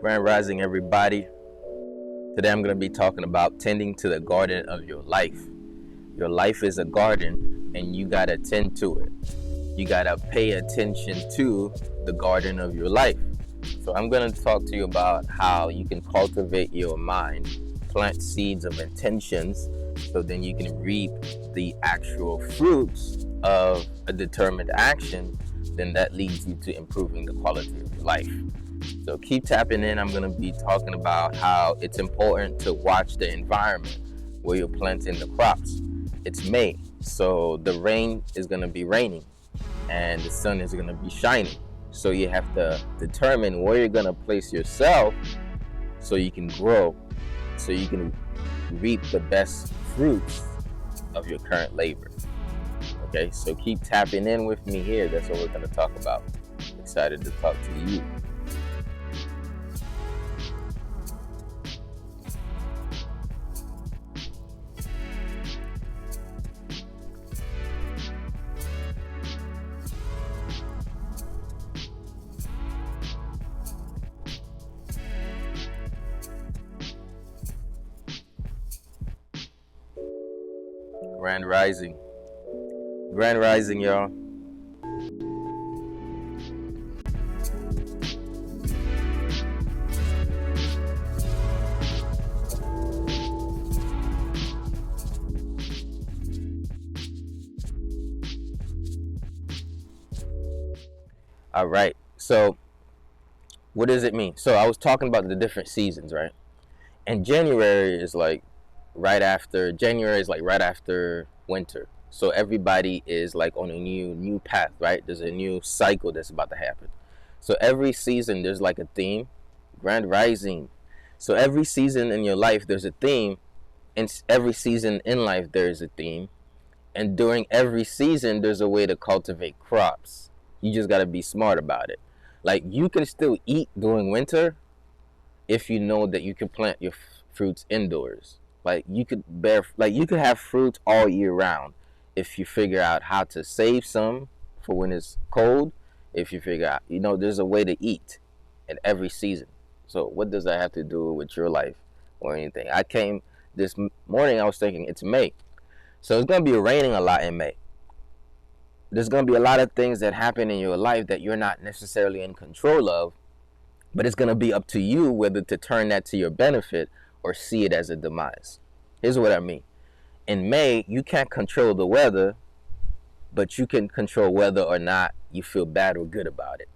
Grand Rising, everybody. Today I'm going to be talking about tending to the garden of your life. Your life is a garden and you got to tend to it. You got to pay attention to the garden of your life. So I'm going to talk to you about how you can cultivate your mind, plant seeds of intentions, so then you can reap the actual fruits of a determined action. Then that leads you to improving the quality of your life. So keep tapping in. I'm going to be talking about how it's important to watch the environment where you're planting the crops. It's May, so the rain is going to be raining and the sun is going to be shining. So you have to determine where you're going to place yourself so you can grow, so you can reap the best fruits of your current labor. Okay, so keep tapping in with me here. That's what we're going to talk about. Excited to talk to you. Grand Rising. Grand Rising, y'all. All right. So what does it mean? So I was talking about the different seasons, right? And January is like right after winter. So everybody is like on a new path, right? There's a new cycle that's about to happen. So every season there's like a theme. Grand Rising. So every season in your life there's a theme, and every season in life there's a theme. And during every season there's a way to cultivate crops. You just got to be smart about it. Like, you can still eat during winter if you know that you can plant your fruits indoors. Like, you could have fruits all year round if you figure out how to save some for when it's cold. If you figure out, there's a way to eat in every season. So what does that have to do with your life or anything? I came this morning, I was thinking it's May. So it's going to be raining a lot in May. There's going to be a lot of things that happen in your life that you're not necessarily in control of, but it's going to be up to you whether to turn that to your benefit or see it as a demise. Here's what I mean. In May, you can't control the weather, but you can control whether or not you feel bad or good about it.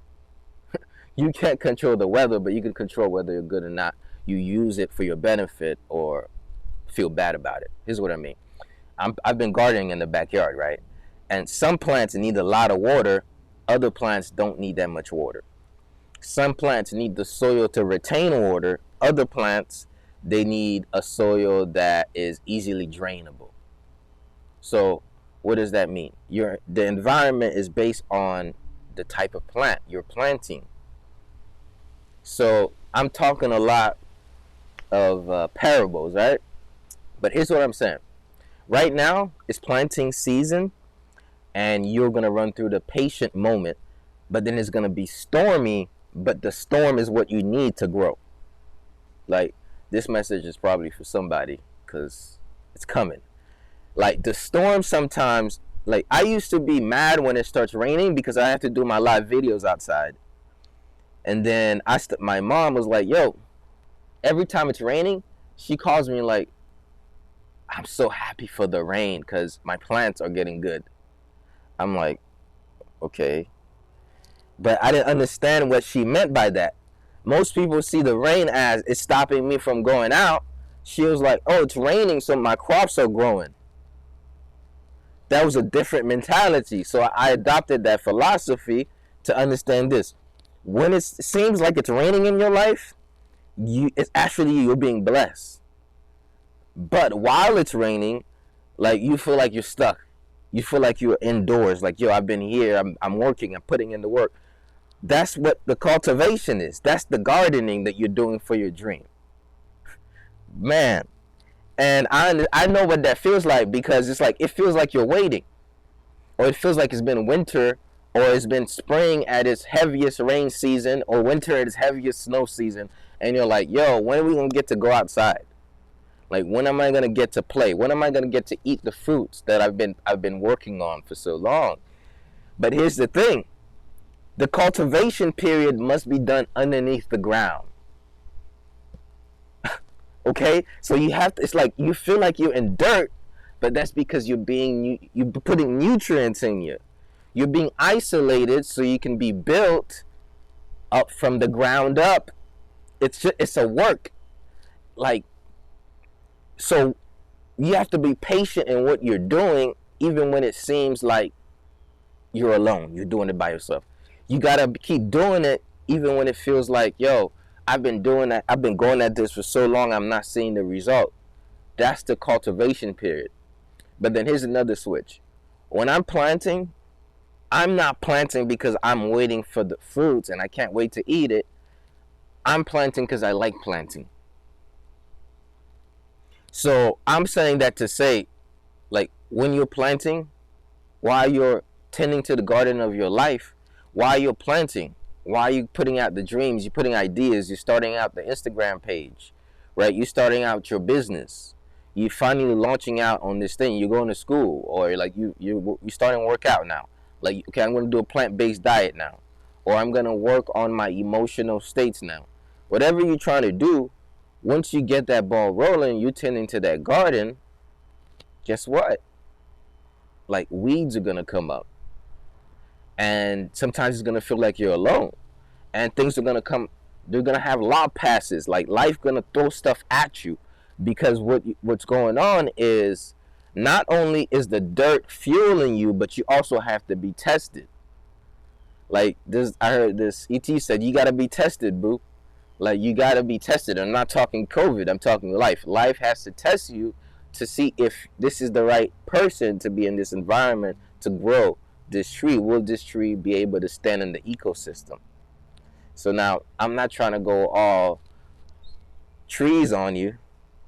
You can't control the weather, but you can control whether you're good or not. You use it for your benefit or feel bad about it. Here's what I mean. I've been gardening in the backyard, right? And some plants need a lot of water. Other plants don't need that much water. Some plants need the soil to retain water. Other plants, they need a soil that is easily drainable. So what does that mean? The environment is based on the type of plant you're planting. So I'm talking a lot of parables, right? But here's what I'm saying. Right now, it's planting season, and you're going to run through the patient moment, but then it's going to be stormy, but the storm is what you need to grow. Like, this message is probably for somebody because it's coming. Like, the storm sometimes, like, I used to be mad when it starts raining because I have to do my live videos outside. And then my mom was like, yo, every time it's raining, she calls me like, I'm so happy for the rain because my plants are getting good. I'm like, okay. But I didn't understand what she meant by that. Most people see the rain as it's stopping me from going out. She was like, oh, it's raining, so my crops are growing. That was a different mentality. So I adopted that philosophy to understand this. When it seems like it's raining in your life, it's actually you're being blessed. But while it's raining, like, you feel like you're stuck. You feel like you're indoors. Like, yo, I've been here. I'm working. I'm putting in the work. That's what the cultivation is. That's the gardening that you're doing for your dream. Man. And I know what that feels like, because it's like, it feels like you're waiting. Or it feels like it's been winter or it's been spring at its heaviest rain season or winter at its heaviest snow season, and you're like, yo, when are we gonna get to go outside? Like, when am I gonna get to play? When am I gonna get to eat the fruits that I've been working on for so long? But here's the thing: the cultivation period must be done underneath the ground. Okay, so you have to. It's like you feel like you're in dirt, but that's because you're putting nutrients in you. You're being isolated so you can be built up from the ground up. It's a work. Like, so you have to be patient in what you're doing, even when it seems like you're alone. You're doing it by yourself. You gotta keep doing it, even when it feels like, yo, I've been doing that. I've been going at this for so long. I'm not seeing the result. That's the cultivation period. But then here's another switch. When I'm planting, I'm not planting because I'm waiting for the fruits and I can't wait to eat it. I'm planting because I like planting. So I'm saying that to say, like, when you're planting, while you're tending to the garden of your life, while you're planting, while you're putting out the dreams, you're putting ideas, you're starting out the Instagram page, right? You're starting out your business. You finally launching out on this thing. You're going to school, or like you're starting to work out now. Like, okay, I'm going to do a plant-based diet now, or I'm going to work on my emotional states now. Whatever you're trying to do, once you get that ball rolling, you tending to that garden. Guess what? Like, weeds are going to come up, and sometimes it's going to feel like you're alone, and things are going to come. They're going to have lob passes. Like, life going to throw stuff at you, because what's going on is, not only is the dirt fueling you, but you also have to be tested. Like this, I heard this ET said, you got to be tested, boo. Like, you got to be tested. I'm not talking COVID, I'm talking life. Life has to test you to see if this is the right person to be in this environment to grow this tree. Will this tree be able to stand in the ecosystem? So now, I'm not trying to go all trees on you,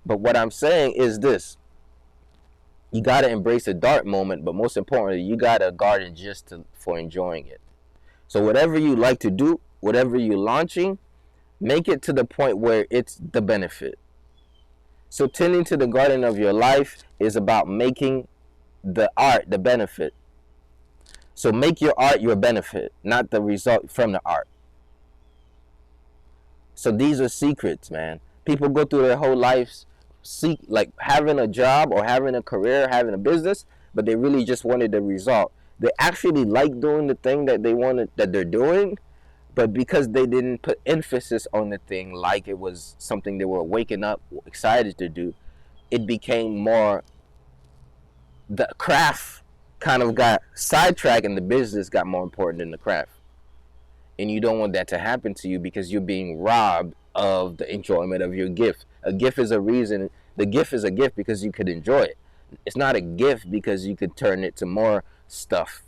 but what I'm saying is this: you got to embrace the dark moment, but most importantly, you got to garden for enjoying it. So whatever you like to do, whatever you're launching, make it to the point where it's the benefit. So tending to the garden of your life is about making the art the benefit. So make your art your benefit, not the result from the art. So these are secrets, man. People go through their whole lives like having a job or having a career, having a business, but they really just wanted the result. They actually like doing the thing that they're doing, but because they didn't put emphasis on the thing like it was something they were waking up excited to do, it became more, the craft kind of got sidetracked and the business got more important than the craft. And you don't want that to happen to you, because you're being robbed of the enjoyment of your gift. A gift is a reason. The gift is a gift because you could enjoy it. It's not a gift because you could turn it to more stuff.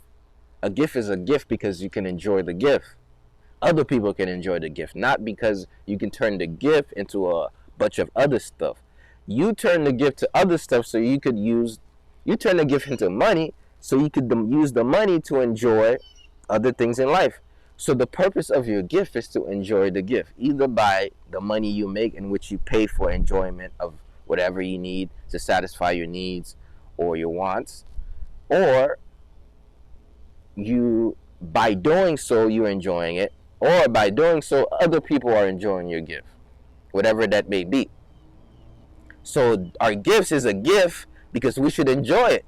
A gift is a gift because you can enjoy the gift. Other people can enjoy the gift, not because you can turn the gift into a bunch of other stuff. You turn the gift to other stuff so you turn the gift into money so you could use the money to enjoy other things in life. So the purpose of your gift is to enjoy the gift, either by the money you make, in which you pay for enjoyment of whatever you need to satisfy your needs or your wants, or you, by doing so, you're enjoying it, or by doing so, other people are enjoying your gift, whatever that may be. So our gifts is a gift because we should enjoy it.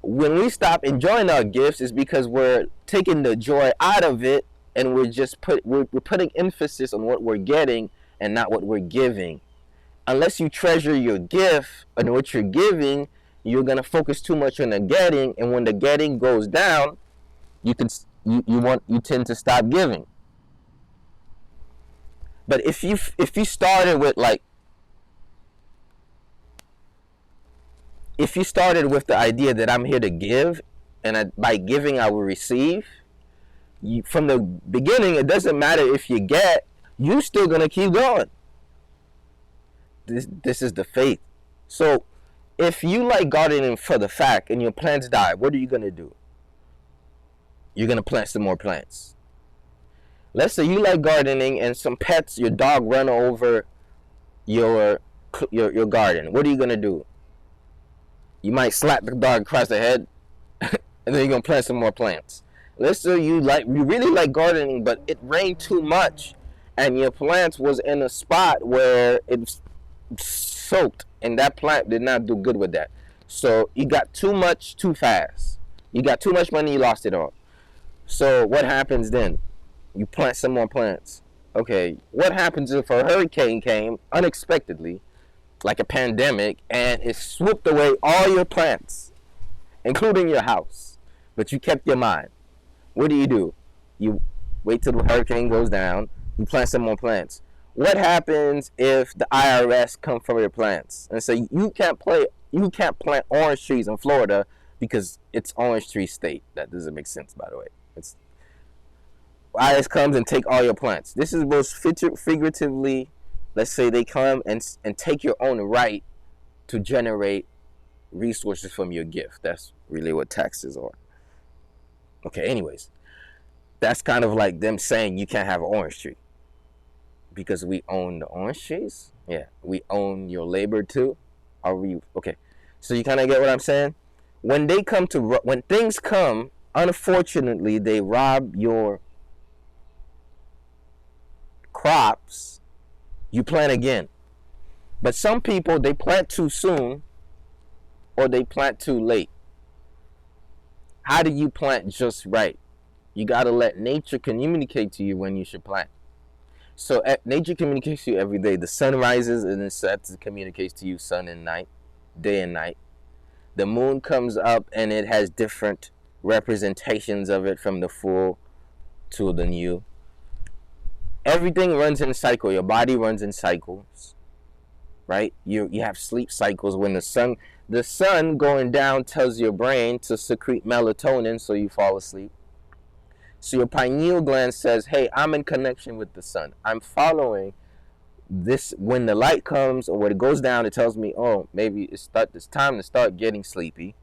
When we stop enjoying our gifts, is because we're taking the joy out of it, and we're putting emphasis on what we're getting and not what we're giving. Unless you treasure your gift and what you're giving, you're gonna focus too much on the getting, and when the getting goes down, you tend to stop giving. But if you started with like if you started with the idea that I'm here to give, and by giving I will receive, from the beginning, it doesn't matter if you get, you still gonna keep going. This is the faith. So if you like gardening for the fact and your plants die, what are you gonna do? You're going to plant some more plants. Let's say you like gardening and some pets, your dog run over your garden. What are you going to do? You might slap the dog across the head and then you're going to plant some more plants. Let's say you really like gardening, but it rained too much and your plants was in a spot where it's soaked and that plant did not do good with that. So you got too much too fast. You got too much money, you lost it all. So what happens then? You plant some more plants. Okay, what happens if a hurricane came unexpectedly, like a pandemic, and it swooped away all your plants, including your house, but you kept your mind? What do? You wait till the hurricane goes down, you plant some more plants. What happens if the IRS come for your plants and say you can't plant orange trees in Florida because it's orange tree state? That doesn't make sense, by the way. It's IRS comes and take all your plants. This is most figuratively. Let's say they come and take your own right to generate resources from your gift. That's really what taxes are. Okay, anyways, that's kind of like them saying you can't have an orange tree because we own the orange trees. Yeah, we own your labor too. Are we okay? So you kind of get what I'm saying? When things come, unfortunately, they rob your crops. You plant again. But some people, they plant too soon or they plant too late. How do you plant just right? You got to let nature communicate to you when you should plant. So nature communicates to you every day. The sun rises and it sets, it communicates to you sun and night, day and night. The moon comes up and it has different representations of it, from the full to the new. Everything runs in a cycle. Your body runs in cycles, right? You have sleep cycles. When the sun going down tells your brain to secrete melatonin so you fall asleep. So your pineal gland says, hey, I'm in connection with the sun. I'm following this. When the light comes or when it goes down, it tells me, oh, maybe it's time to start getting sleepy.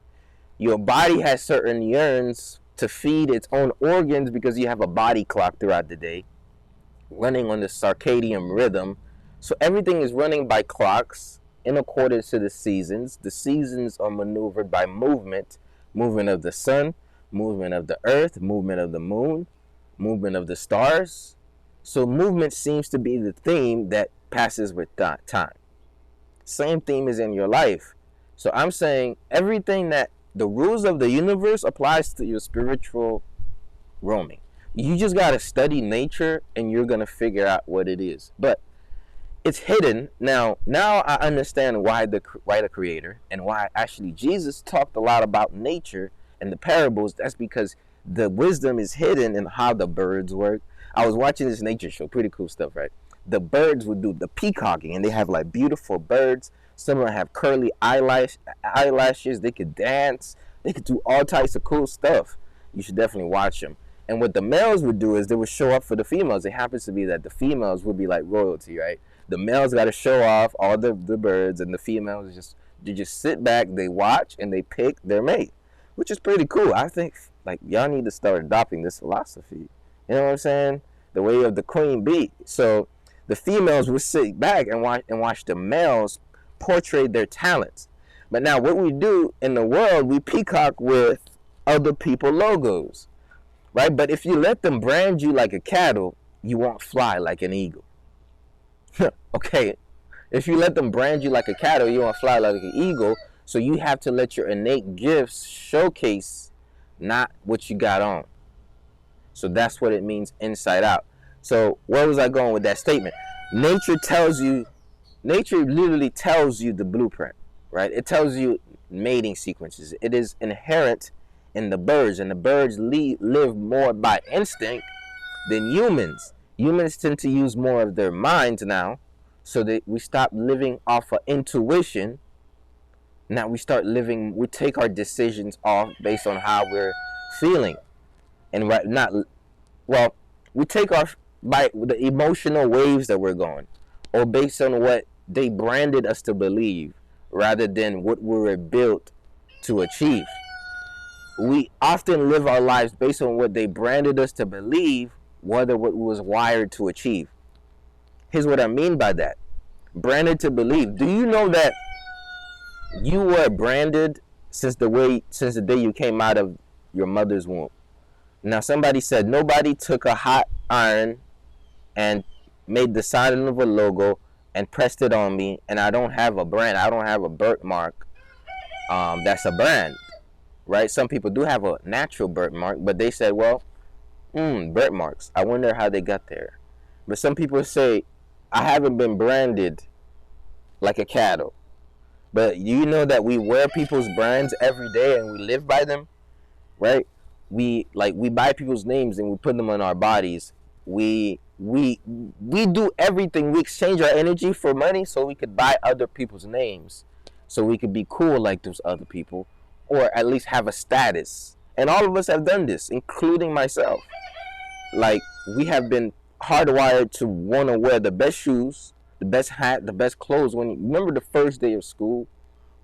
Your body has certain yearns to feed its own organs because you have a body clock throughout the day, running on the circadian rhythm. So everything is running by clocks in accordance to the seasons. The seasons are maneuvered by movement of the sun, movement of the earth, movement of the moon, movement of the stars. So movement seems to be the theme that passes with time. Same theme is in your life. So I'm saying everything that the rules of the universe applies to your spiritual roaming. You just got to study nature and you're going to figure out what it is. But it's hidden. Now I understand why the creator and why actually Jesus talked a lot about nature and the parables. That's because the wisdom is hidden in how the birds work. I was watching this nature show, pretty cool stuff, right? The birds would do the peacocking and they have like beautiful birds. Some of them have curly eyelashes. They could dance. They could do all types of cool stuff. You should definitely watch them. And what the males would do is they would show up for the females. It happens to be that the females would be like royalty, right? The males got to show off all the birds, and the females just sit back, they watch, and they pick their mate, which is pretty cool. I think like y'all need to start adopting this philosophy. You know what I'm saying? The way of the queen bee. So the females would sit back and watch the males portray their talents. But now what we do in the world, we peacock with other people logos. Right? But if you let them brand you like a cattle, you won't fly like an eagle. Okay. If you let them brand you like a cattle, you won't fly like an eagle. So you have to let your innate gifts showcase not what you got on. So that's what it means inside out. So where was I going with that statement? Nature literally tells you the blueprint, right? It tells you mating sequences. It is inherent in the birds, and the birds live more by instinct than humans. Humans tend to use more of their minds now, so that we stop living off of intuition. Now we take our decisions off based on how we're feeling, and we take off by the emotional waves that we're going, or based on what they branded us to believe, rather than what we were built to achieve. we often live our lives based on what they branded us to believe, whether what was wired to achieve. Here's what I mean by that. Branded to believe. Do you know that you were branded since the day you came out of your mother's womb? Now somebody said nobody took a hot iron and made the sign of a logo and pressed it on me, and I don't have a brand. I don't have a birthmark. That's a brand, right? Some people do have a natural birthmark, but they said, well, birthmarks. I wonder how they got there. But some people say, I haven't been branded like a cattle. But you know that we wear people's brands every day and we live by them, right? We buy people's names and we put them on our bodies. We do everything. We exchange our energy for money so we could buy other people's names, so we could be cool like those other people, or at least have a status. And all of us have done this, including myself. Like, we have been hardwired to want to wear the best shoes, the best hat, the best clothes. When remember the first day of school,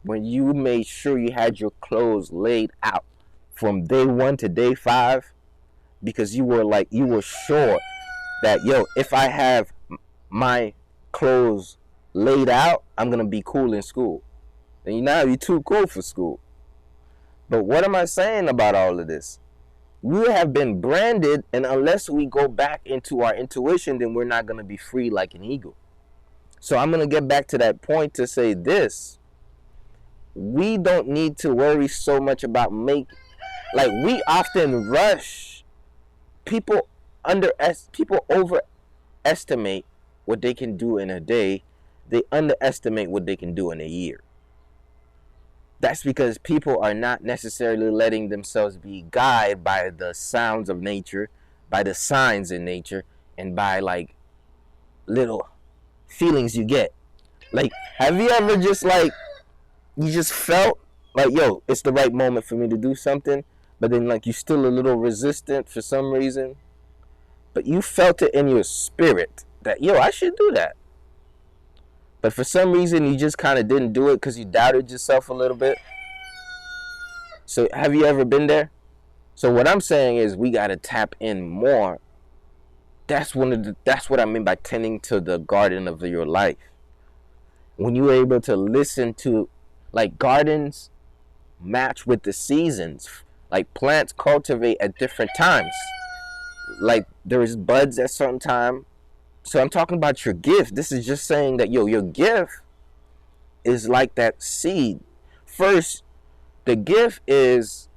when you made sure you had your clothes laid out from day 1 to day 5, because you were sure that, yo, if I have my clothes laid out, I'm gonna be cool in school. And now you're too cool for school. But what am I saying about all of this? We have been branded, and unless we go back into our intuition, then we're not gonna be free like an eagle. So I'm gonna get back to that point to say this: we don't need to worry so much about we often rush. People overestimate what they can do in a day. They underestimate what they can do in a year. That's because people are not necessarily letting themselves be guided by the sounds of nature, by the signs in nature, and by like little feelings you get. Like, have you ever you just felt like, yo, it's the right moment for me to do something, but then like you're still a little resistant for some reason, but you felt it in your spirit that, yo, I should do that. But for some reason, you just kind of didn't do it because you doubted yourself a little bit. So have you ever been there? So what I'm saying is we got to tap in more. That's what I mean by tending to the garden of your life. When you're able to listen to, like, gardens match with the seasons. Like, plants cultivate at different times. Like, there is buds at certain time. So I'm talking about your gift. This is just saying that, yo, your gift is like that seed. First, the gift is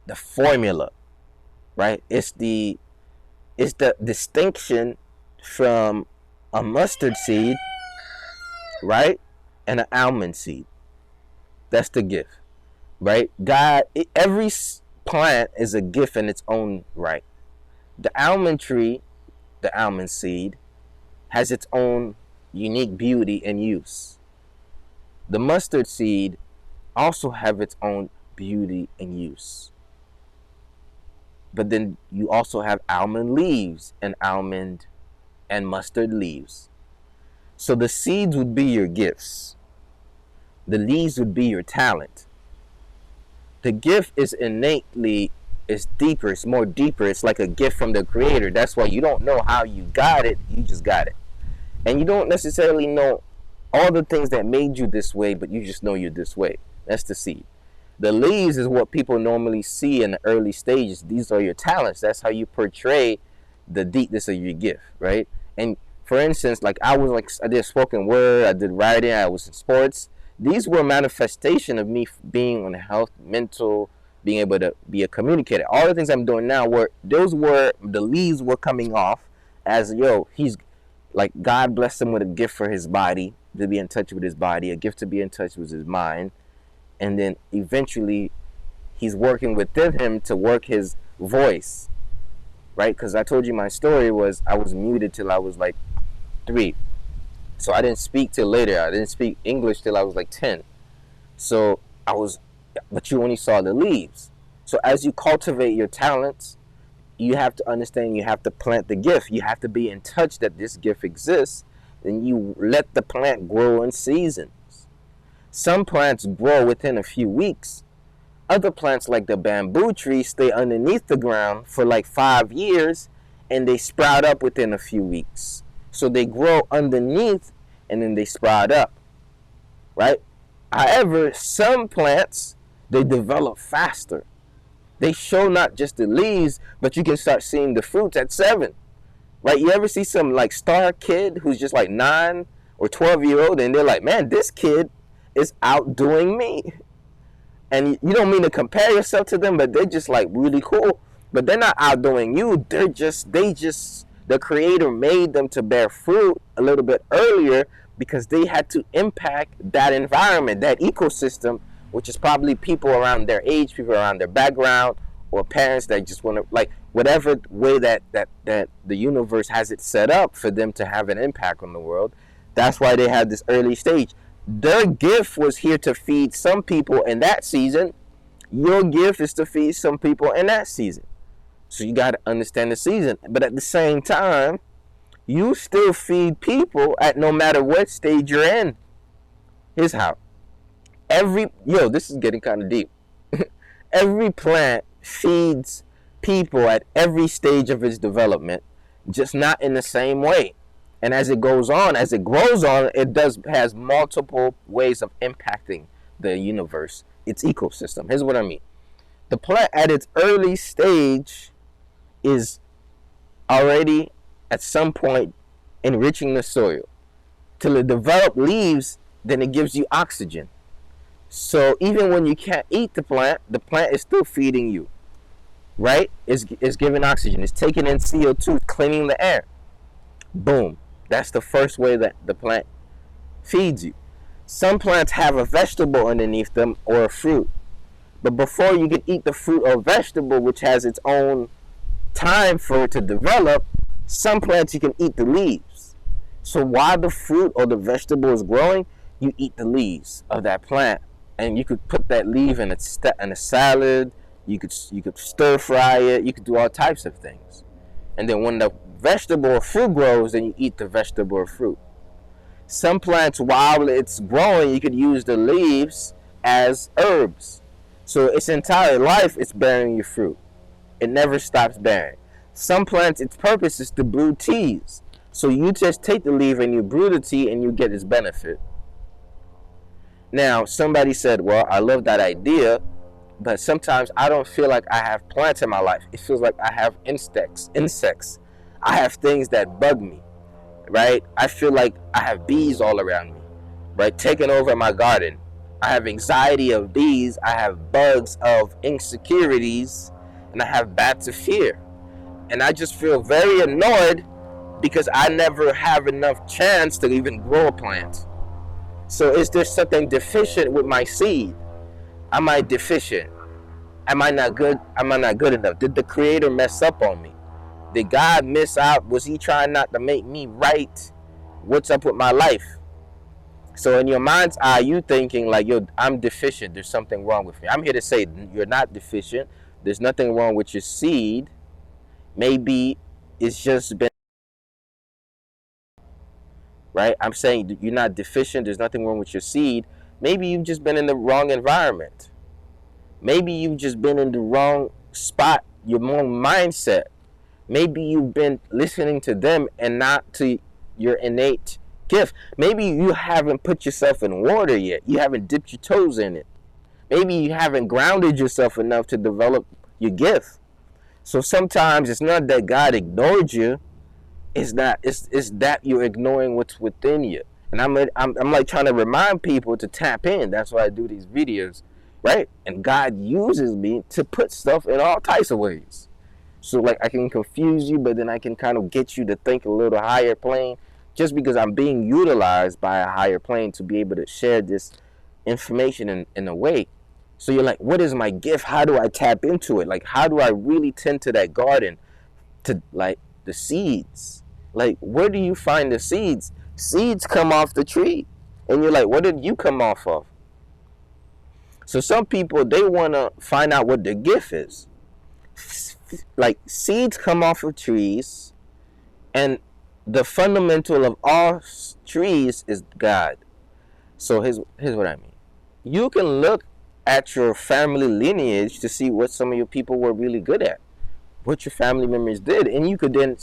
the formula, right? It's the distinction from a mustard seed, right? And an almond seed. That's the gift, right? Every plant is a gift in its own right. The almond tree, the almond seed, has its own unique beauty and use. The mustard seed also have its own beauty and use. But then you also have almond leaves and almond and mustard leaves. So the seeds would be your gifts. The leaves would be your talent. The gift is it's deeper, it's more deeper. It's like a gift from the creator. That's why you don't know how you got it, you just got it. And you don't necessarily know all the things that made you this way, but you just know you're this way. That's the seed. The leaves is what people normally see in the early stages. These are your talents. That's how you portray the deepness of your gift, right? And for instance, like I did spoken word, I did writing, I was in sports. These were a manifestation of me being on health, mental, being able to be a communicator. All the things I'm doing now the leaves were coming off as, yo, he's like, God blessed him with a gift for his body, to be in touch with his body, a gift to be in touch with his mind. And then eventually he's working within him to work his voice, right? Because I told you my story was I was muted till I was like 3. So I didn't speak till later. I didn't speak English till I was like 10. So but you only saw the leaves. So as you cultivate your talents, you have to understand, you have to plant the gift. You have to be in touch that this gift exists. And you let the plant grow in seasons. Some plants grow within a few weeks. Other plants like the bamboo tree stay underneath the ground for like 5 years and they sprout up within a few weeks. So they grow underneath and then they sprout up, right? However, some plants, they develop faster. They show not just the leaves, but you can start seeing the fruits at 7. Right? You ever see some like star kid who's just like 9 or 12 year old and they're like, man, this kid is outdoing me. And you don't mean to compare yourself to them, but they're just like really cool. But they're not outdoing you. The creator made them to bear fruit a little bit earlier because they had to impact that environment, that ecosystem, which is probably people around their age, people around their background, or parents that just want to, like, whatever way that the universe has it set up for them to have an impact on the world. That's why they had this early stage. Their gift was here to feed some people in that season. Your gift is to feed some people in that season. So you got to understand the season. But at the same time, you still feed people at no matter what stage you're in. Here's how. This is getting kind of deep. Every plant feeds people at every stage of its development, just not in the same way. And as it goes on, as it grows on, has multiple ways of impacting the universe, its ecosystem. Here's what I mean. The plant at its early stage is already at some point enriching the soil. Till it develops leaves, then it gives you oxygen. So even when you can't eat the plant is still feeding you, right? It's giving oxygen. It's taking in CO2, cleaning the air. Boom. That's the first way that the plant feeds you. Some plants have a vegetable underneath them or a fruit. But before you can eat the fruit or vegetable, which has its own time for it to develop, some plants you can eat the leaves. So while the fruit or the vegetable is growing, you eat the leaves of that plant. And you could put that leaf in a salad. You could stir fry it. You could do all types of things. And then when the vegetable or fruit grows, then you eat the vegetable or fruit. Some plants, while it's growing, you could use the leaves as herbs. So its entire life, it's bearing you fruit. It never stops bearing. Some plants, its purpose is to brew teas. So you just take the leaf and you brew the tea and you get its benefit. Now, somebody said, well, I love that idea, but sometimes I don't feel like I have plants in my life. It feels like I have insects. I have things that bug me, right? I feel like I have bees all around me, right? Taking over my garden. I have anxiety of bees. I have bugs of insecurities, and I have bats of fear. And I just feel very annoyed because I never have enough chance to even grow a plant. So is there something deficient with my seed? Am I deficient? Am I not good? Am I not good enough? Did the creator mess up on me? Did God miss out? Was he trying not to make me right? What's up with my life? So in your mind's eye, you thinking like, yo, I'm deficient. There's something wrong with me. I'm here to say you're not deficient. There's nothing wrong with your seed. Maybe it's just been, right? I'm saying you're not deficient. There's nothing wrong with your seed. Maybe you've just been in the wrong environment. Maybe you've just been in the wrong spot, your wrong mindset. Maybe you've been listening to them and not to your innate gift. Maybe you haven't put yourself in water yet. You haven't dipped your toes in it. Maybe you haven't grounded yourself enough to develop your gift. So sometimes it's not that God ignored you. It's that you're ignoring what's within you. And I'm like trying to remind people to tap in. That's why I do these videos, right? And God uses me to put stuff in all types of ways. So like I can confuse you, but then I can kind of get you to think a little higher plane, just because I'm being utilized by a higher plane to be able to share this information in a way. So you're like, what is my gift? How do I tap into it? Like, how do I really tend to that garden, to like the seeds? Like, where do you find the seeds? Seeds come off the tree. And you're like, what did you come off of? So some people, they want to find out what their gift is. Like, seeds come off of trees, and the fundamental of all trees is God. So here's what I mean. You can look at your family lineage to see what some of your people were really good at, what your family members did, and you could then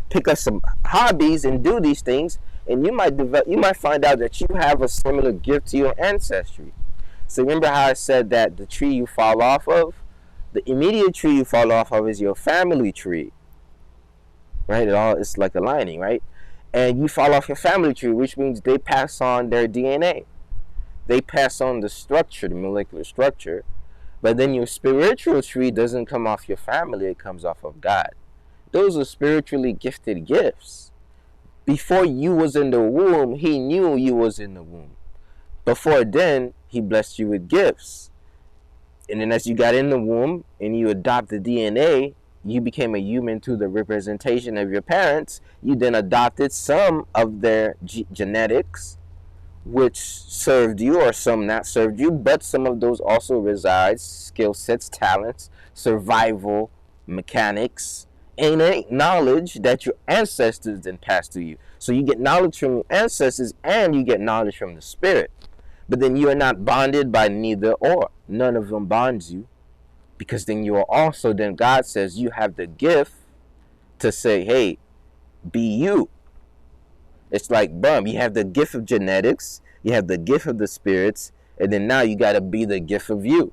pick up some hobbies and do these things, and you might find out that you have a similar gift to your ancestry. So remember how I said that the tree you fall off of, the immediate tree you fall off of is your family tree, right? It's like aligning, right? And you fall off your family tree, which means they pass on their DNA. They pass on the structure, the molecular structure, but then your spiritual tree doesn't come off your family, it comes off of God. Those are spiritually gifted gifts. Before you was in the womb, he knew you was in the womb. Before then, he blessed you with gifts. And then as you got in the womb and you adopted DNA, you became a human through the representation of your parents. You then adopted some of their genetics, which served you, or some not served you, but some of those also resides, skill sets, talents, survival mechanics, innate knowledge that your ancestors then passed to you. So you get knowledge from your ancestors and you get knowledge from the spirit. But then you are not bonded by neither or. None of them bonds you. Because then you are also, then God says you have the gift to say, hey, be you. It's like, boom, you have the gift of genetics, you have the gift of the spirits, and then now you got to be the gift of you.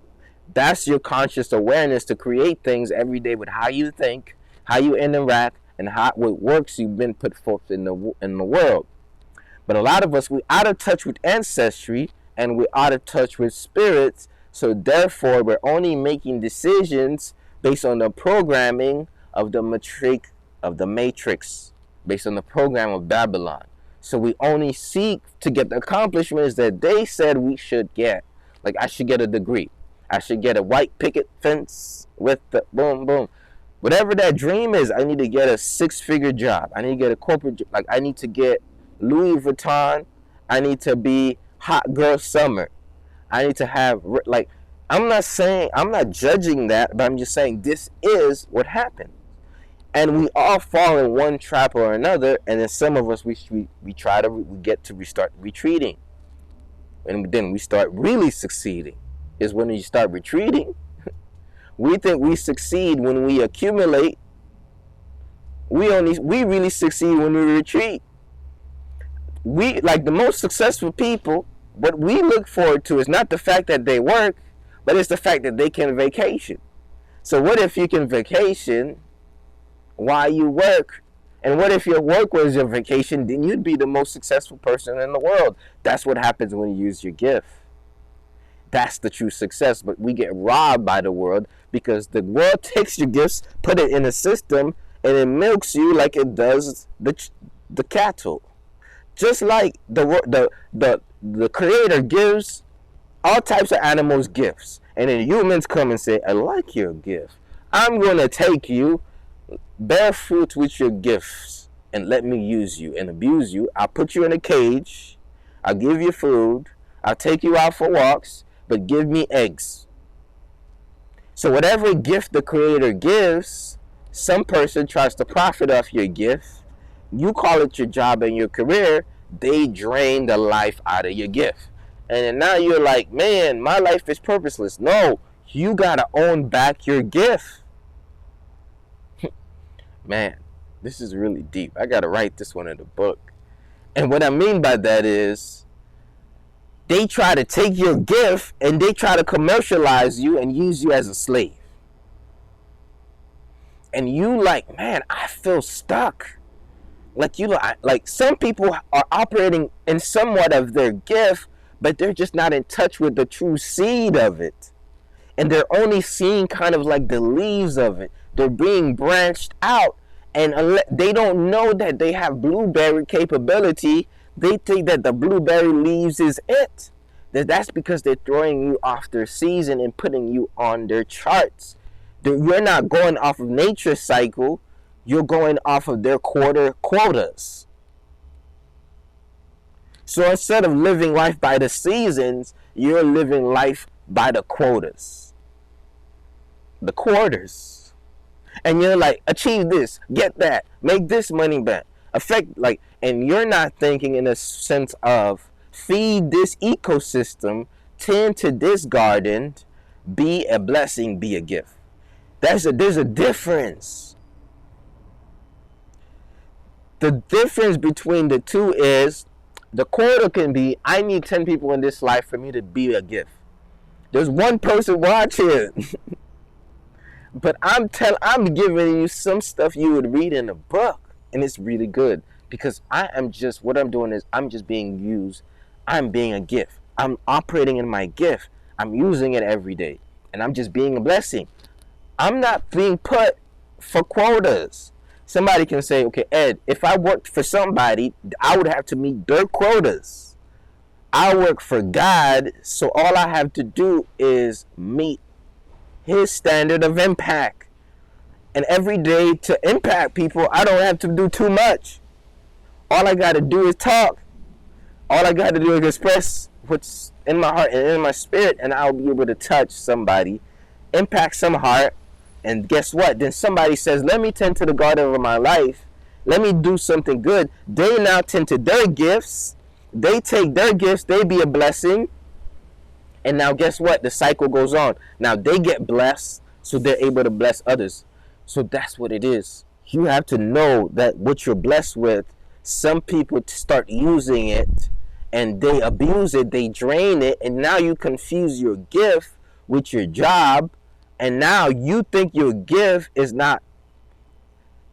That's your conscious awareness to create things every day with how you think, how you interact, and what works you've been put forth in the world. But a lot of us, we out of touch with ancestry, and we're out of touch with spirits, so therefore we're only making decisions based on the programming of the matrix, based on the program of Babylon. So we only seek to get the accomplishments that they said we should get. Like, I should get a degree. I should get a white picket fence with the boom, boom. Whatever that dream is, I need to get a 6-figure job. I need to get a corporate job. Like, I need to get Louis Vuitton. I need to be hot girl summer. I need to have, like, I'm not judging that, but I'm just saying this is what happened. And we all fall in one trap or another, and then some of us, we get to restart retreating. And then we start really succeeding. Is when you start retreating. We think we succeed when we accumulate. We really succeed when we retreat. We, like the most successful people, what we look forward to is not the fact that they work, but it's the fact that they can vacation. So what if you can vacation while you work? And what if your work was your vacation? Then you'd be the most successful person in the world. That's what happens when you use your gift. That's the true success. But we get robbed by the world because the world takes your gifts, put it in a system, and it milks you like it does the cattle. Just like the Creator gives all types of animals gifts, and then humans come and say, I like your gift. I'm going to take you, bear fruit with your gifts, and let me use you and abuse you. I'll put you in a cage. I'll give you food. I'll take you out for walks, but give me eggs. So whatever gift the Creator gives, some person tries to profit off your gift. You call it your job and your career. They drain the life out of your gift. And then now you're like, man, my life is purposeless. No, you got to own back your gift. Man, this is really deep. I got to write this one in the book. And what I mean by that is, they try to take your gift and they try to commercialize you and use you as a slave. And you like, man, I feel stuck. Like some people are operating in somewhat of their gift, but they're just not in touch with the true seed of it. And they're only seeing kind of like the leaves of it. They're being branched out. And they don't know that they have blueberry capability. They think that the blueberry leaves is it. That's because they're throwing you off their season and putting you on their charts. You're not going off of nature's cycle. You're going off of their quarter quotas. So instead of living life by the seasons, you're living life by the quotas. The quarters. And you're like, achieve this, get that, make this money back. And you're not thinking in a sense of feed this ecosystem tend to this garden, be a blessing, be a gift. There's a difference. The difference between the two is the quota can be, I need 10 people in this life for me to be a gift. There's one person watching. But I'm giving you some stuff you would read in a book, and it's really good because what I'm doing is I'm just being used. I'm being a gift. I'm operating in my gift. I'm using it every day, and I'm just being a blessing. I'm not being put for quotas. Somebody can say, okay, Ed, if I worked for somebody, I would have to meet their quotas. I work for God, so all I have to do is meet his standard of impact. And every day to impact people, I don't have to do too much. All I got to do is talk. All I got to do is express what's in my heart and in my spirit, and I'll be able to touch somebody, impact some heart. And guess what? Then somebody says, let me tend to the garden of my life. Let me do something good. They now tend to their gifts. They take their gifts. They be a blessing. And now guess what? The cycle goes on. Now they get blessed, so they're able to bless others. So that's what it is. You have to know that what you're blessed with, some people start using it and they abuse it, they drain it, and now you confuse your gift with your job, and now you think your gift is not.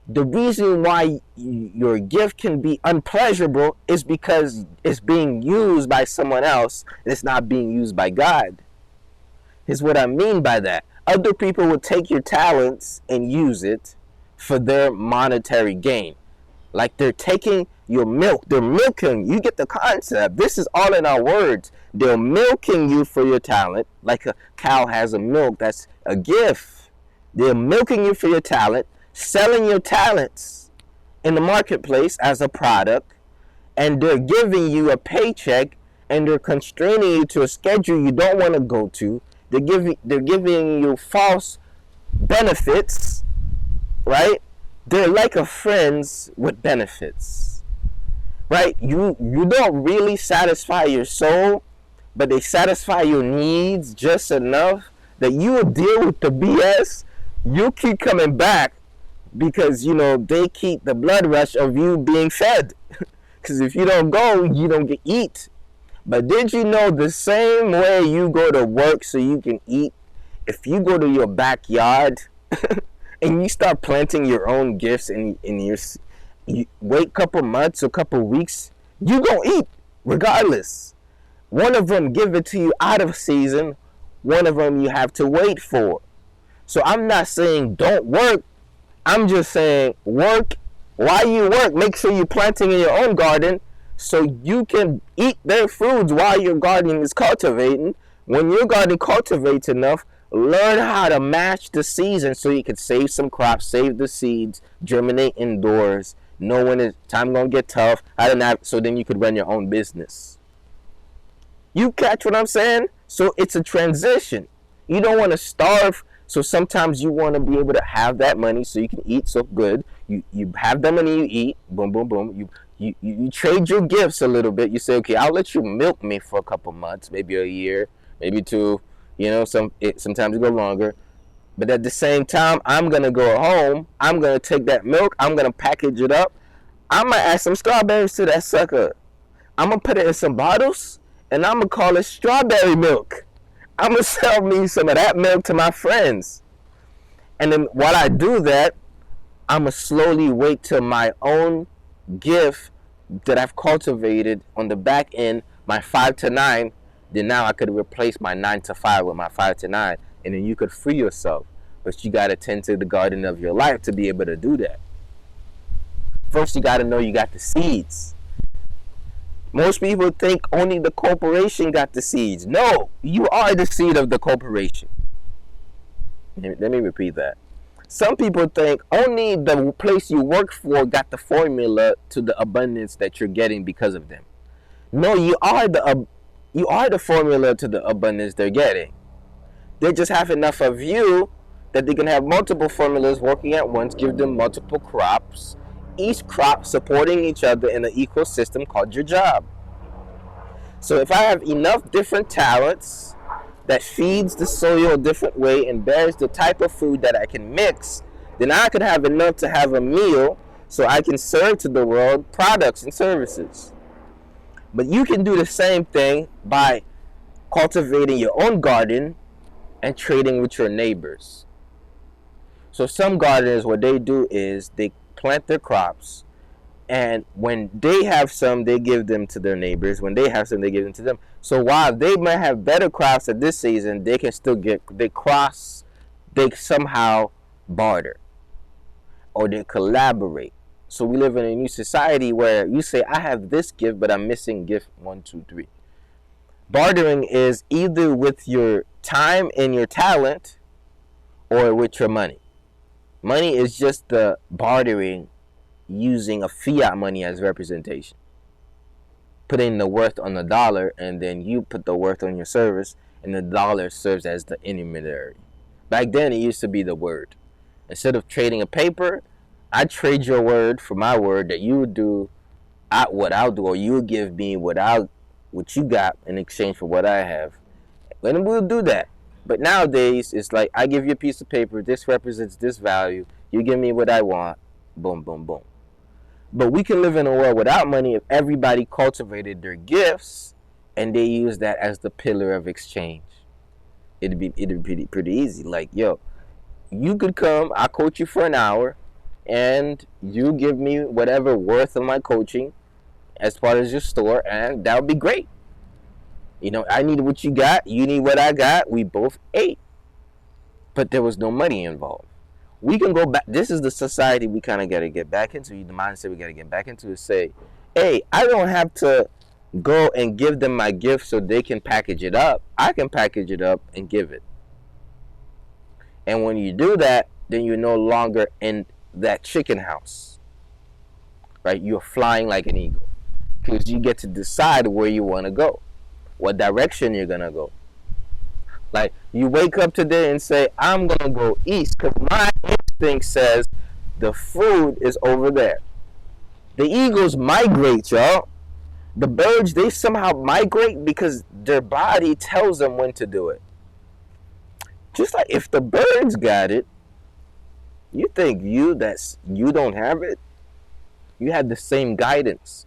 The reason why your gift can be unpleasurable is because it's being used by someone else and it's not being used by God. Here's what I mean by that. Other people will take your talents and use it for their monetary gain. Like they're taking your milk. They're milking. You get the concept. This is all in our words. They're milking you for your talent. Like a cow has a milk. That's a gift. They're milking you for your talent, selling your talents in the marketplace as a product, and they're giving you a paycheck, and they're constraining you to a schedule you don't want to go to. They're giving you false benefits, right? They're like a friends with benefits, right? You don't really satisfy your soul, but they satisfy your needs just enough that you will deal with the BS. You keep coming back because, they keep the blood rush of you being fed. Because if you don't go, you don't get eat. But did you know the same way you go to work so you can eat, if you go to your backyard and you start planting your own gifts in you wait a couple months or couple weeks, you gonna eat regardless. One of them give it to you out of season, one of them you have to wait for. So I'm not saying don't work. I'm just saying work. While you work, make sure you're planting in your own garden so you can eat their foods while your garden is cultivating. When your garden cultivates enough, learn how to match the season so you can save some crops, save the seeds, germinate indoors, know when it's time gonna get tough. So then you could run your own business. You catch what I'm saying? So it's a transition. You don't want to starve. So sometimes you want to be able to have that money so you can eat so good. You have the money, you eat, boom, boom, boom. You trade your gifts a little bit. You say, okay, I'll let you milk me for a couple months, maybe a year, maybe two. Sometimes it go longer. But at the same time, I'm going to go home. I'm going to take that milk. I'm going to package it up. I'm going to add some strawberries to that sucker. I'm going to put it in some bottles, and I'm going to call it strawberry milk. I'm going to sell me some of that milk to my friends. And then while I do that, I'm going to slowly wait till my own gift that I've cultivated on the back end, my 5 to 9, then now I could replace my 9 to 5 with my 5 to 9, and then you could free yourself. But you got to tend to the garden of your life to be able to do that. First, you got to know you got the seeds. Most people think only the corporation got the seeds. No, you are the seed of the corporation. Let me repeat that. Some people think only the place you work for got the formula to the abundance that you're getting because of them. No, you are the formula to the abundance they're getting. They just have enough of you that they can have multiple formulas working at once, give them multiple crops, each crop supporting each other in an ecosystem called your job. So if I have enough different talents that feeds the soil a different way and bears the type of food that I can mix, then I could have enough to have a meal so I can serve to the world products and services. But you can do the same thing by cultivating your own garden and trading with your neighbors. So some gardeners, what they do is they plant their crops, and when they have some, they give them to their neighbors. When they have some, they give them to them. So while they might have better crops at this season, they can still they somehow barter or they collaborate. So we live in a new society where you say, I have this gift, but I'm missing gift 1, 2, 3. Bartering is either with your time and your talent or with your money. Money is just the bartering using a fiat money as representation. Putting the worth on the dollar, and then you put the worth on your service, and the dollar serves as the intermediary. Back then, it used to be the word. Instead of trading a paper, I trade your word for my word that you would do what I'll do, or you would give me what you got in exchange for what I have. And we'll do that. But nowadays, it's like I give you a piece of paper. This represents this value. You give me what I want. Boom, boom, boom. But we can live in a world without money if everybody cultivated their gifts and they use that as the pillar of exchange. It'd be pretty easy. Like, yo, you could come, I coach you for an hour, and you give me whatever worth of my coaching as part of your store, and that would be great. You know, I need what you got, you need what I got, we both ate. But there was no money involved. We can go back. This is the society we kind of got to get back into. The mindset we got to get back into is say, hey, I don't have to go and give them my gift so they can package it up. I can package it up and give it. And when you do that, then you're no longer in that chicken house, right? You're flying like an eagle because you get to decide where you want to go, what direction you're going to go. Like, you wake up today and say, I'm going to go east because my instinct says the food is over there. The eagles migrate, y'all. The birds, they somehow migrate because their body tells them when to do it. Just like if the birds got it, you think you don't have it? You have the same guidance.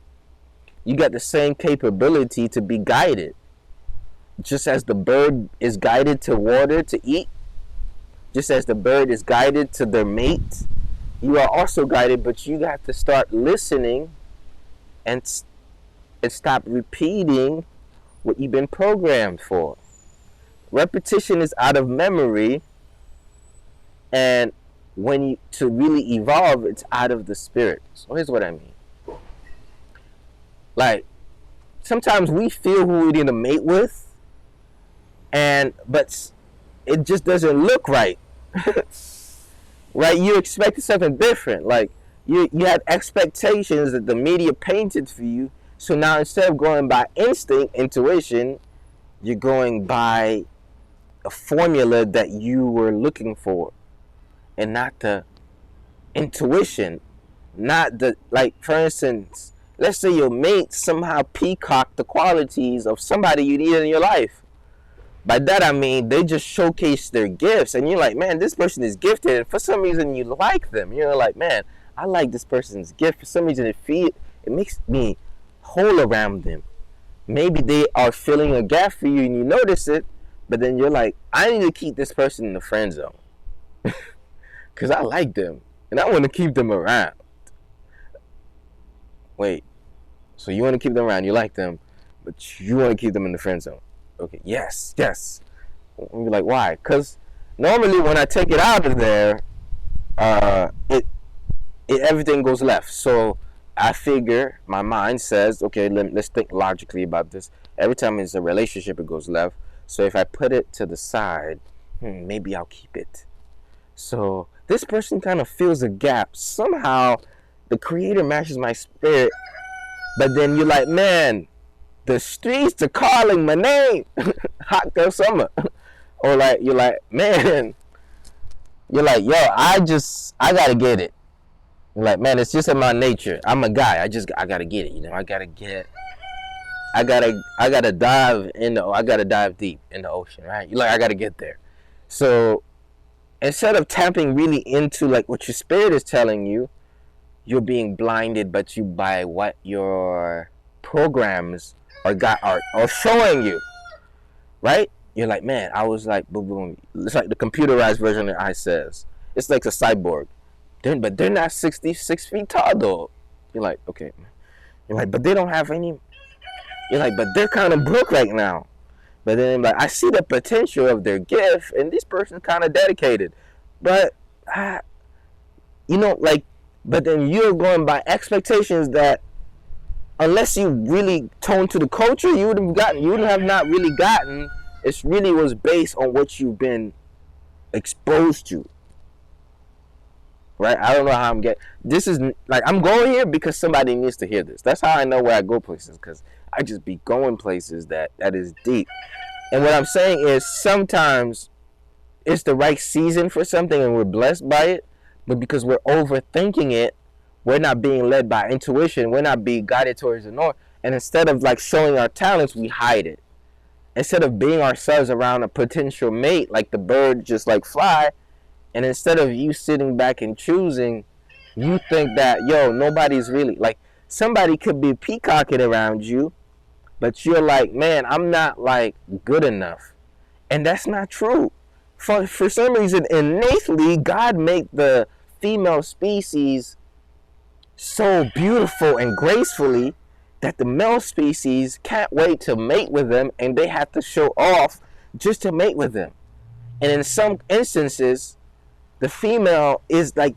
You got the same capability to be guided. Just as the bird is guided to water to eat, just as the bird is guided to their mate, you are also guided, but you have to start listening and stop repeating what you've been programmed for. Repetition is out of memory, and to really evolve, it's out of the spirit. So here's what I mean. Like, sometimes we feel who we need to mate with, but it just doesn't look right. Right? You expected something different. Like, you had expectations that the media painted for you. So now instead of going by instinct, intuition, you're going by a formula that you were looking for, and not the intuition. Not the, like, for instance, let's say your mate somehow peacocked the qualities of somebody you need in your life. By that I mean they just showcase their gifts, and you're like, man, this person is gifted, and for some reason you like them. You're like, man, I like this person's gift. For some reason it makes me whole around them. Maybe they are filling a gap for you and you notice it, but then you're like, I need to keep this person in the friend zone because I like them and I want to keep them around. Wait, so you want to keep them around, you like them, but you want to keep them in the friend zone. Okay, yes. And you're like, why? Because normally when I take it out of there, everything goes left. So I figure, my mind says, okay, let's think logically about this. Every time it's a relationship, it goes left. So if I put it to the side, maybe I'll keep it. So this person kind of fills a gap. Somehow the creator matches my spirit, but then you're like, man, the streets are calling my name. Hot girl summer. Or like, you're like, man, you're like, yo, I gotta get it. You're like, man, it's just in my nature. I'm a guy. I gotta get it. You know, I gotta get I gotta dive deep in the ocean, right? Like I gotta get there. So instead of tapping really into like what your spirit is telling you, you're being blinded, but you by what your programs are showing you, right? You're like, man, I was like, boom, boom. It's like the computerized version that I says. It's like a cyborg. But they're not 66 feet tall though. You're like, okay. You're like, but they don't have any. You're like, but they're kind of broke right now. But then, like, I see the potential of their gift, and this person's kind of dedicated. But, like, but then you're going by expectations that, unless you really tone to the culture, you would have not really gotten. It really was based on what you've been exposed to. Right? I don't know how I'm getting. This is like I'm going here because somebody needs to hear this. That's how I know where I go places, because I just be going places that is deep. And what I'm saying is sometimes it's the right season for something and we're blessed by it, but because we're overthinking it, we're not being led by intuition. We're not being guided towards the north. And instead of like showing our talents, we hide it. Instead of being ourselves around a potential mate, like the bird just like fly, and instead of you sitting back and choosing, you think that, yo, nobody's really, like, somebody could be peacocking around you, but you're like, man, I'm not, like, good enough. And that's not true. For some reason, innately, God made the female species so beautiful and gracefully that the male species can't wait to mate with them, and they have to show off just to mate with them. And in some instances, the female is like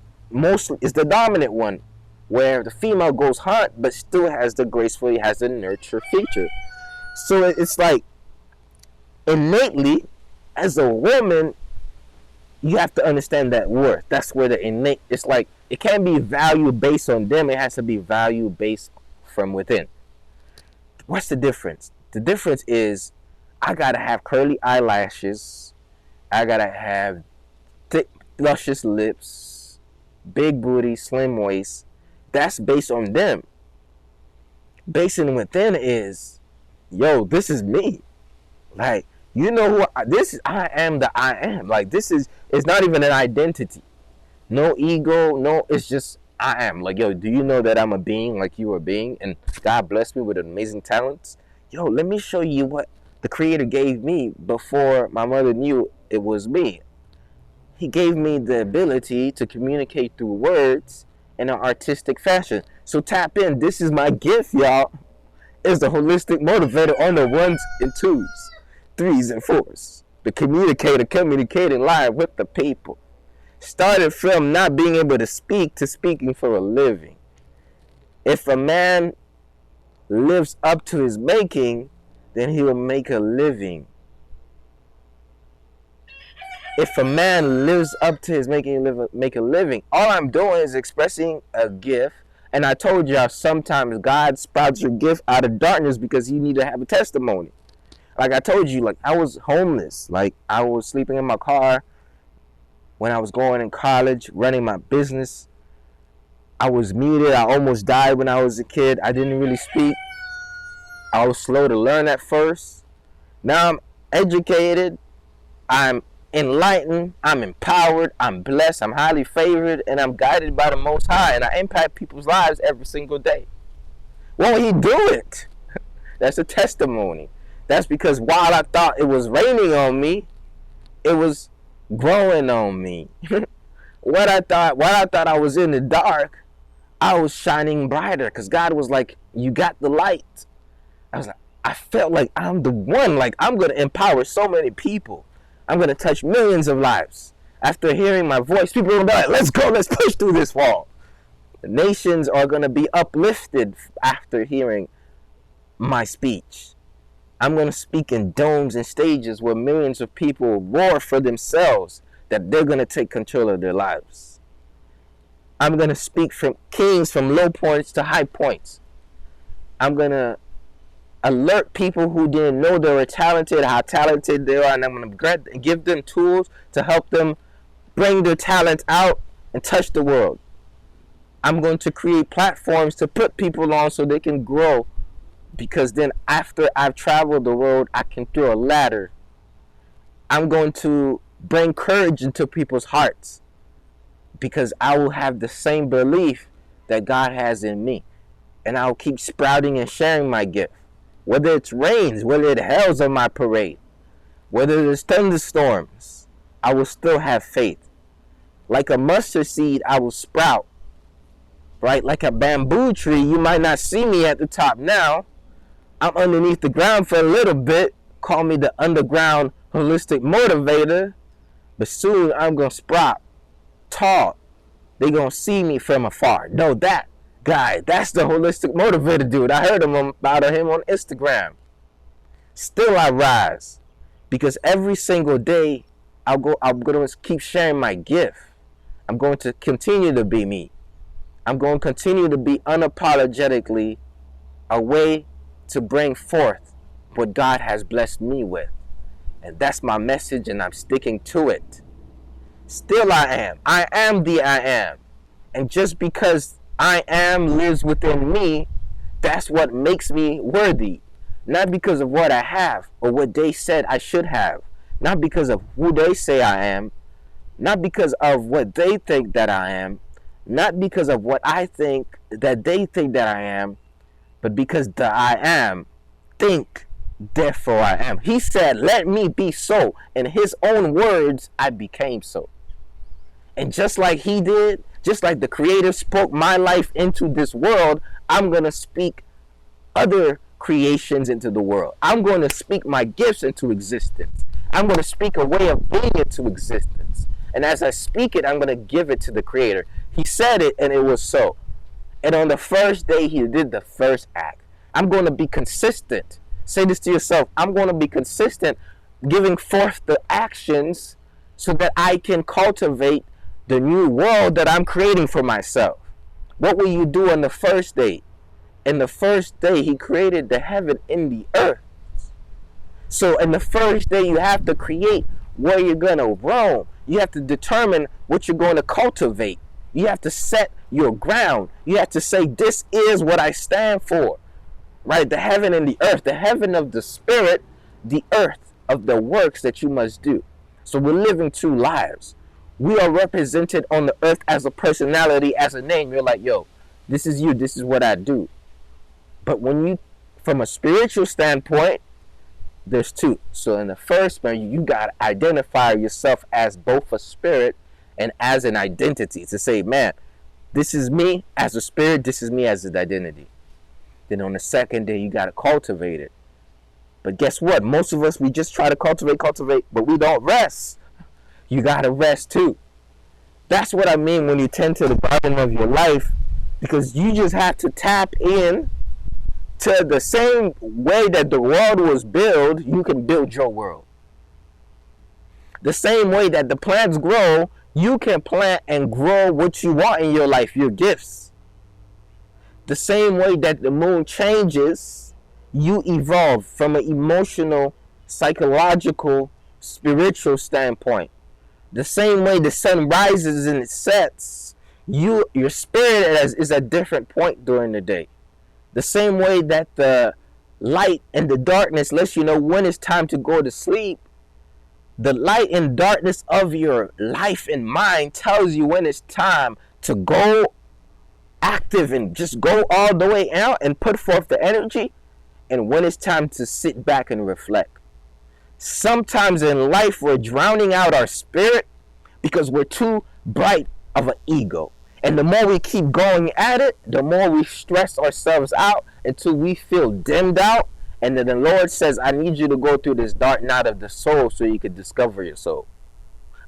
is the dominant one, where the female goes hunt but still has the nurture feature. So it's like innately, as a woman, you have to understand that worth. That's where the innate. It's like it can't be value based on them. It has to be value based from within. What's the difference? The difference is I gotta have curly eyelashes. I gotta have thick, luscious lips, big booty, slim waist. That's based on them. Basing within is, yo, this is me. Like, you know who I am the I am. Like, it's not even an identity. No ego, no, it's just I am. Like, yo, do you know that I'm a being like you are a being? And God blessed me with amazing talents. Yo, let me show you what the Creator gave me before my mother knew it was me. He gave me the ability to communicate through words in an artistic fashion. So tap in. This is my gift, y'all. Is the holistic motivator on the ones and twos, threes and fours. The communicator communicating live with the people. Started from not being able to speak to speaking for a living. If a man lives up to his making, then he will make a living. If a man lives up to his making, make a living. All I'm doing is expressing a gift. And I told y'all sometimes God sprouts your gift out of darkness because you need to have a testimony. Like I told you, like I was homeless. Like I was sleeping in my car when I was going in college, running my business. I was muted. I almost died when I was a kid. I didn't really speak. I was slow to learn at first. Now I'm educated. I'm enlightened, I'm empowered, I'm blessed, I'm highly favored, and I'm guided by the Most High, and I impact people's lives every single day. Won't He do it? That's a testimony. That's because while I thought it was raining on me, it was growing on me. While I thought I was in the dark, I was shining brighter because God was like, you got the light. I was like, I felt like I'm the one, like I'm going to empower so many people. I'm going to touch millions of lives. After hearing my voice, people are going to be like, let's go, let's push through this wall. The nations are going to be uplifted after hearing my speech. I'm going to speak in domes and stages where millions of people roar for themselves that they're going to take control of their lives. I'm going to speak from kings from low points to high points. I'm going to alert people who didn't know they were talented, how talented they are, and I'm going to give them tools to help them bring their talent out and touch the world. I'm going to create platforms to put people on so they can grow Because then after I've traveled the road, I can throw a ladder. I'm going to bring courage into people's hearts because I will have the same belief that God has in me. And I'll keep sprouting and sharing my gift. Whether it rains, whether it hails on my parade, whether there's thunderstorms, I will still have faith. Like a mustard seed, I will sprout. Right? Like a bamboo tree, you might not see me at the top now. I'm underneath the ground for a little bit. Call me the underground holistic motivator. But soon I'm going to sprout tall. They're going to see me from afar. No, that guy, that's the holistic motivator dude. I heard about him on Instagram. Still I rise. Because every single day I'm going to keep sharing my gift. I'm going to continue to be me. I'm going to continue to be unapologetically a way to bring forth what God has blessed me with. And that's my message, and I'm sticking to it. Still I am. I am the I am. And just because I am lives within me, that's what makes me worthy. Not because of what I have or what they said I should have. Not because of who they say I am. Not because of what they think that I am. Not because of what I think that they think that I am. But because the I am think, therefore I am. He said, let me be so. In his own words, I became so. And just like he did, just like the Creator spoke my life into this world, I'm going to speak other creations into the world. I'm going to speak my gifts into existence. I'm going to speak a way of being into existence. And as I speak it, I'm going to give it to the Creator. He said it, and it was so. And on the first day, he did the first act. I'm going to be consistent. Say this to yourself. I'm going to be consistent giving forth the actions so that I can cultivate the new world that I'm creating for myself. What will you do on the first day? In the first day, he created the heaven and the earth. So in the first day, you have to create where you're going to roam. You have to determine what you're going to cultivate. You have to set your ground. You have to say, this is what I stand for. Right? The heaven and the earth. The heaven of the spirit, the earth of the works that you must do. So we're living two lives. We are represented on the earth as a personality, as a name. You're like, yo, this is you. This is what I do. But when you, from a spiritual standpoint, there's two. So in the first one, you got to identify yourself as both a spirit and as an identity. To say, man, this is me as a spirit. This is me as an identity. Then on the second day, you got to cultivate it. But guess what? Most of us, we just try to cultivate, but we don't rest. You got to rest too. That's what I mean when you tend to the garden of your life, because you just have to tap in to the same way that the world was built. You can build your world. The same way that the plants grow, you can plant and grow what you want in your life, your gifts. The same way that the moon changes, you evolve from an emotional, psychological, spiritual standpoint. The same way the sun rises and it sets, your spirit is at different point during the day. The same way that the light and the darkness lets you know when it's time to go to sleep, the light and darkness of your life and mind tells you when it's time to go active and just go all the way out and put forth the energy, and when it's time to sit back and reflect. Sometimes in life we're drowning out our spirit because we're too bright of an ego. And the more we keep going at it, the more we stress ourselves out until we feel dimmed out. And then the Lord says, I need you to go through this dark night of the soul so you can discover your soul.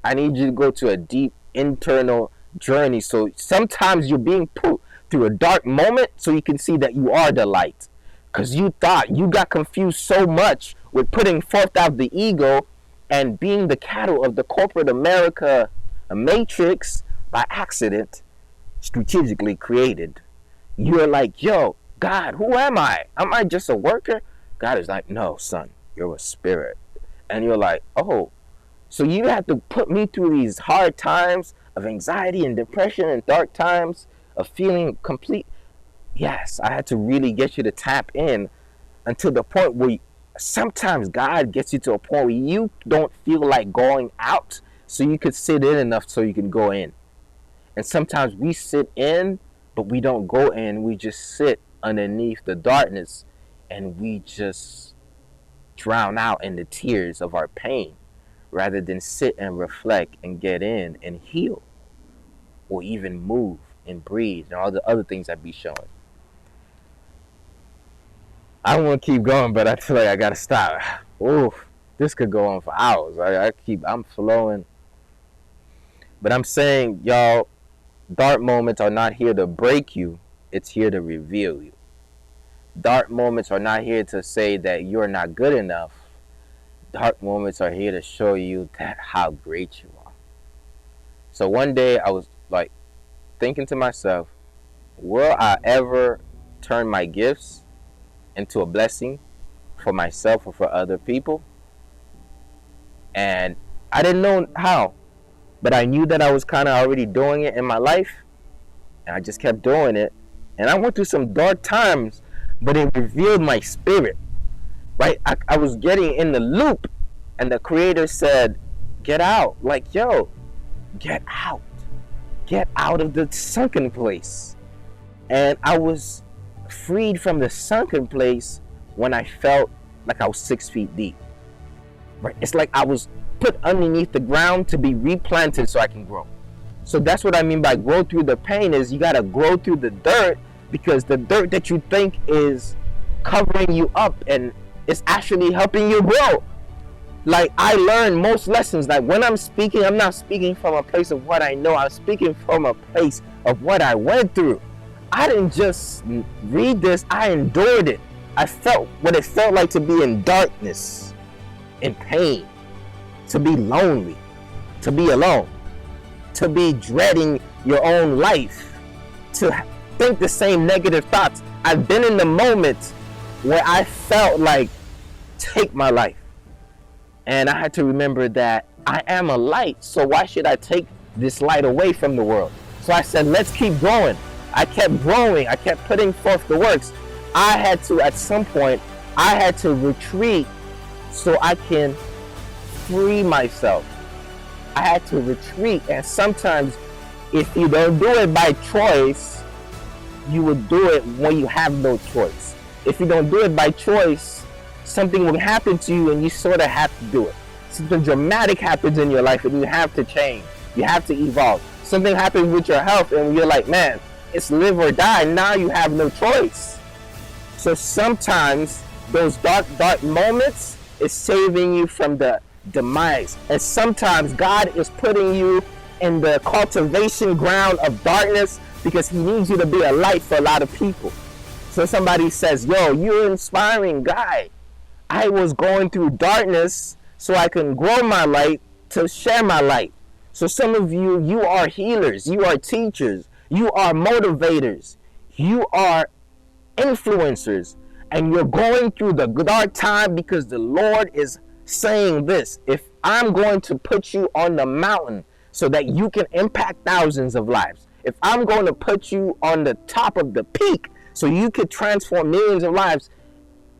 I need you to go to a deep internal journey. So sometimes you're being put through a dark moment so you can see that you are the light. Because you thought, you got confused so much with putting forth out the ego and being the cattle of the corporate America matrix by accident, strategically created. You're like, yo, God, who am I? Am I just a worker? God is like, no, son, you're a spirit. And you're like, oh, so you have to put me through these hard times of anxiety and depression and dark times of feeling complete. Yes, I had to really get you to tap in until the point where sometimes God gets you to a point where you don't feel like going out, so you could sit in enough so you can go in. And sometimes we sit in, but we don't go in. We just sit underneath the darkness, and we just drown out in the tears of our pain rather than sit and reflect and get in and heal, or even move and breathe and all the other things that be showing. I want to keep going, but I feel like I gotta stop. Oof, this could go on for hours. I'm flowing. But I'm saying, y'all, dark moments are not here to break you. It's here to reveal you. Dark moments are not here to say that you're not good enough. Dark moments are here to show you that how great you are. So one day I was like thinking to myself, will I ever turn my gifts into a blessing for myself or for other people? And I didn't know how, but I knew that I was kind of already doing it in my life, and I just kept doing it. And I went through some dark times, but it revealed my spirit, right? I was getting in the loop, and the Creator said, get out. Like, yo, get out. Get out of the sunken place. And I was freed from the sunken place when I felt like I was 6 feet deep. Right? It's like I was put underneath the ground to be replanted so I can grow. So that's what I mean by grow through the pain, is you got to grow through the dirt, because the dirt that you think is covering you up and it's actually helping you grow. Like, I learned most lessons, like when I'm speaking, I'm not speaking from a place of what I know. I'm speaking from a place of what I went through. I didn't just read this, I endured it. I felt what it felt like to be in darkness, in pain, to be lonely, to be alone, to be dreading your own life, to think the same negative thoughts. I've been in the moments where I felt like, take my life. And I had to remember that I am a light, so why should I take this light away from the world? So I said, let's keep growing. I kept growing. I kept putting forth the works. I had to, at some point, I had to retreat so I can free myself. I had to retreat. And sometimes, if you don't do it by choice, you will do it when you have no choice. If you don't do it by choice, something will happen to you and you sort of have to do it. Something dramatic happens in your life and you have to change. You have to evolve. Something happens with your health and you're like, man, it's live or die. Now you have no choice. So sometimes those dark moments is saving you from the demise. And sometimes God is putting you in the cultivation ground of darkness because he needs you to be a light for a lot of people. So somebody says, yo, you're an inspiring guy. I was going through darkness so I can grow my light to share my light. So some of you, you are healers, you are teachers, you are motivators, you are influencers, and you're going through the dark time because the Lord is saying this: if I'm going to put you on the mountain so that you can impact thousands of lives, if I'm going to put you on the top of the peak so you could transform millions of lives,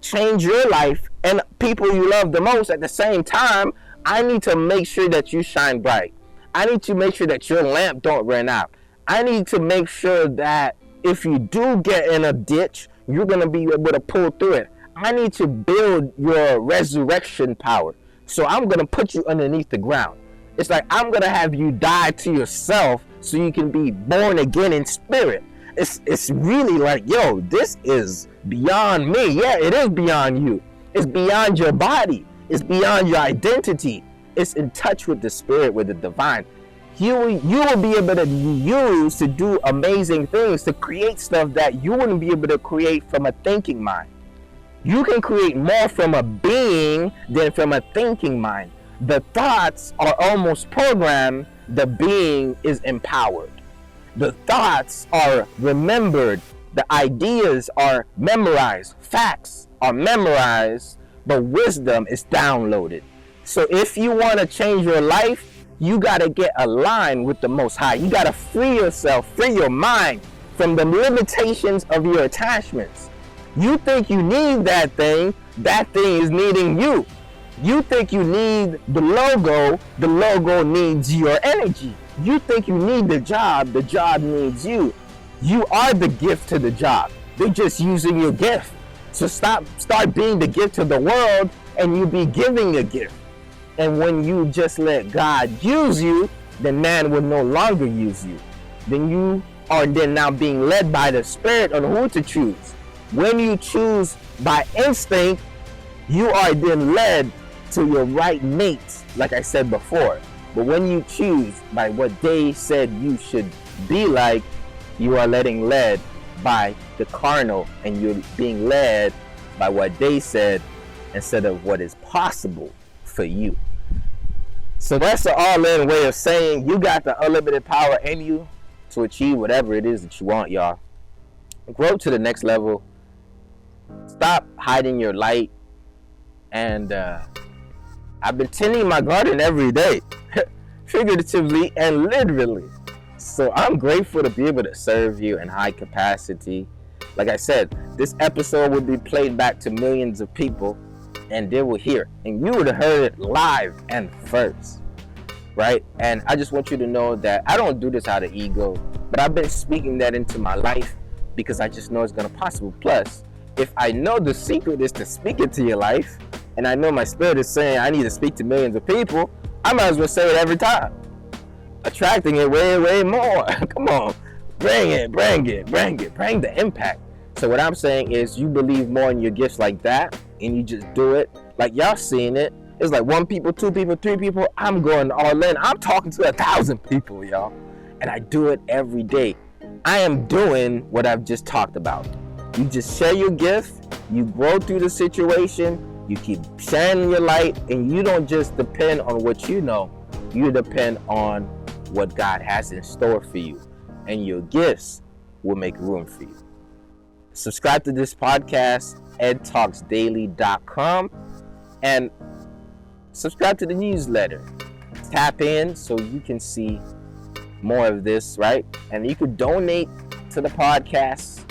change your life and people you love the most at the same time, I need to make sure that you shine bright. I need to make sure that your lamp don't run out. I need to make sure that if you do get in a ditch, you're going to be able to pull through it. I need to build your resurrection power. So I'm going to put you underneath the ground. It's like I'm going to have you die to yourself so you can be born again in spirit. It's really like, yo, this is beyond me. Yeah, it is beyond you. It's beyond your body. It's beyond your identity. It's in touch with the spirit, with the divine. You will be able to use to do amazing things, to create stuff that you wouldn't be able to create from a thinking mind. You can create more from a being than from a thinking mind. The thoughts are almost programmed. The being is empowered. The thoughts are remembered. The ideas are memorized. Facts are memorized, but wisdom is downloaded. So if you want to change your life, you got to get aligned with the Most High. You got to free yourself, free your mind from the limitations of your attachments. You think you need that thing is needing you. You think you need the logo needs your energy. You think you need the job needs you. You are the gift to the job. They're just using your gift. So start being the gift to the world, and you be giving a gift. And when you just let God use you, then man will no longer use you. Then you are then now being led by the Spirit on who to choose. When you choose by instinct, you are then led to your right mates, like I said before. But when you choose by what they said you should be like, you are led by the carnal, and you're being led by what they said instead of what is possible for you. So that's an all-in way of saying you got the unlimited power in you to achieve whatever it is that you want, y'all. Grow to the next level. Stop hiding your light. And I've been tending my garden every day, figuratively and literally. So I'm grateful to be able to serve you in high capacity. Like I said, this episode would be played back to millions of people, and they will hear, and you would have heard it live and first, right? And I just want you to know that I don't do this out of ego, but I've been speaking that into my life because I just know it's going to possible. Plus, if I know the secret is to speak it to your life, and I know my spirit is saying I need to speak to millions of people, I might as well say it every time, attracting it way more. Come on, bring the impact. So what I'm saying is, you believe more in your gifts like that, and you just do it. Like y'all seeing it. It's like 1 people, 2 people, 3 people. I'm going all in. I'm talking to 1,000 people, y'all. And I do it every day. I am doing what I've just talked about. You just share your gift. You grow through the situation. You keep shining your light. And you don't just depend on what you know. You depend on what God has in store for you. And your gifts will make room for you. Subscribe to this podcast, edtalksdaily.com, and subscribe to the newsletter. Tap in so you can see more of this, right? And you could donate to the podcast.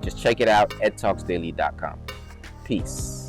Just check it out, edtalksdaily.com. Peace.